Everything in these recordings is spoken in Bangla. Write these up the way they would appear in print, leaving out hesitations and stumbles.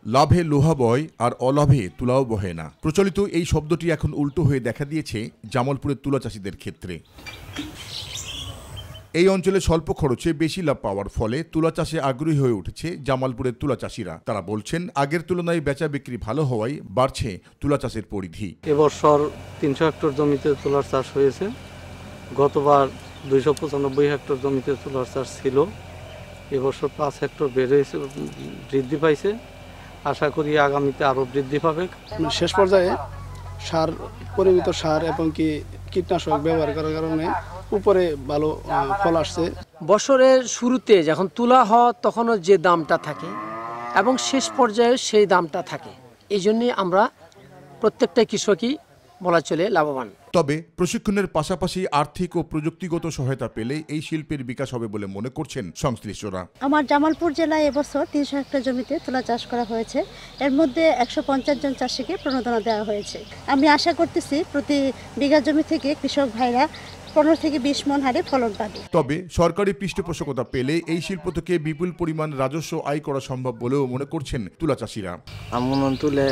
লাভে লোহা বয় আর অলাভে তুলাও বহে না। প্রচলিত এই শব্দটি এখন উল্টো হয়ে দেখা দিয়েছে জামালপুরের তুলা চাষিদের ক্ষেত্রে। এই অঞ্চলে স্বল্প খরচে বেশি লাভ পাওয়ার ফলে তুলা চাষে আগ্রহী হয়ে উঠেছে জামালপুরের তুলা চাষিরা। তারা বলছেন, আগের তুলনায় বেচা বিক্রি ভালো হওয়ায় বাড়ছে তুলা চাষের পরিধি। এবছর 300 হেক্টর জমিতে তুলার চাষ হয়েছে। গতবার 295 হেক্টর জমিতে তুলার চাষ ছিল। এবছর 5 হেক্টর বৃদ্ধি পাইছে। আশা করি আগামীতে আরও বৃদ্ধি পাবে। শেষ পর্যায়ে সার, পরিমিত সার এবং কীটনাশক ব্যবহার করার কারণে উপরে ভালো ফল আসছে। বছরের শুরুতে যখন তুলা হয় তখনও যে দামটা থাকে এবং শেষ পর্যায়ে সেই দামটা থাকে। এই জন্যই আমরা প্রত্যেকটা কৃষকই বলা চলে লাভবান। তবে প্রশিক্ষণের পাশাপাশি আর্থিক ও প্রযুক্তিগত সহায়তা পেলে এই শিল্পের বিকাশ হবে বলে মনে করছেন সংশ্লিষ্টরা। আমার জামালপুর জেলায় এবছর 300 হেক্টর জমিতে তুলা চাষ করা হয়েছে। এর মধ্যে 150 জন চাষিকে প্রণোদনা দেওয়া হয়েছে। আমি আশা করতেছি প্রতি বিঘা জমি থেকে কৃষক ভাইরা 15 থেকে 20 মণ হারে ফলন পাবে। তবে সরকারি পৃষ্ঠপোষকতা পেলে এই শিল্প থেকে বিপুল পরিমাণ রাজস্ব আয় করা সম্ভব বলেও মনে করছেন তুলা চাষিরা। আমন তুলে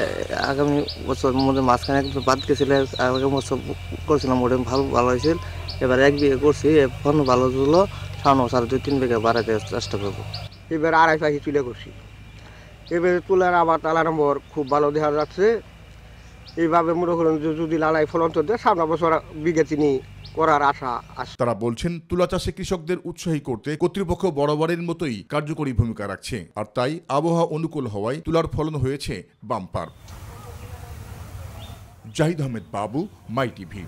আগামী বছর মধ্যে মাঝখানে একটু বাদ গেছিল, আগামী বছর করছিলাম, ওটা ভালো হয়েছিল। এবার 1 বিঘা করছি, ফলন ভালো হলো। সামনে বছর 2-3 বিঘা বাড়াতে চেষ্টা করবো। এবার 2.5 পাখি তুলে করছি। এবার তুলার আবার তালা নম্বর খুব ভালো দেখা যাচ্ছে। এইভাবে মনে করেন যদি লালাই ফলন তো দেয়, সামনে বছর বিঘা 3 করার আশা আছে। তারা বলছেন, তুলা চাষে কৃষকদের উৎসাহী করতে কর্তৃপক্ষ বরাবরের মতোই কার্যকরী ভূমিকা রাখছে। আর তাই আবহাওয়া অনুকূল হওয়ায় তুলার ফলন হয়েছে বাম্পার। জাহিদ আহমেদ বাবু, মাই টিভি।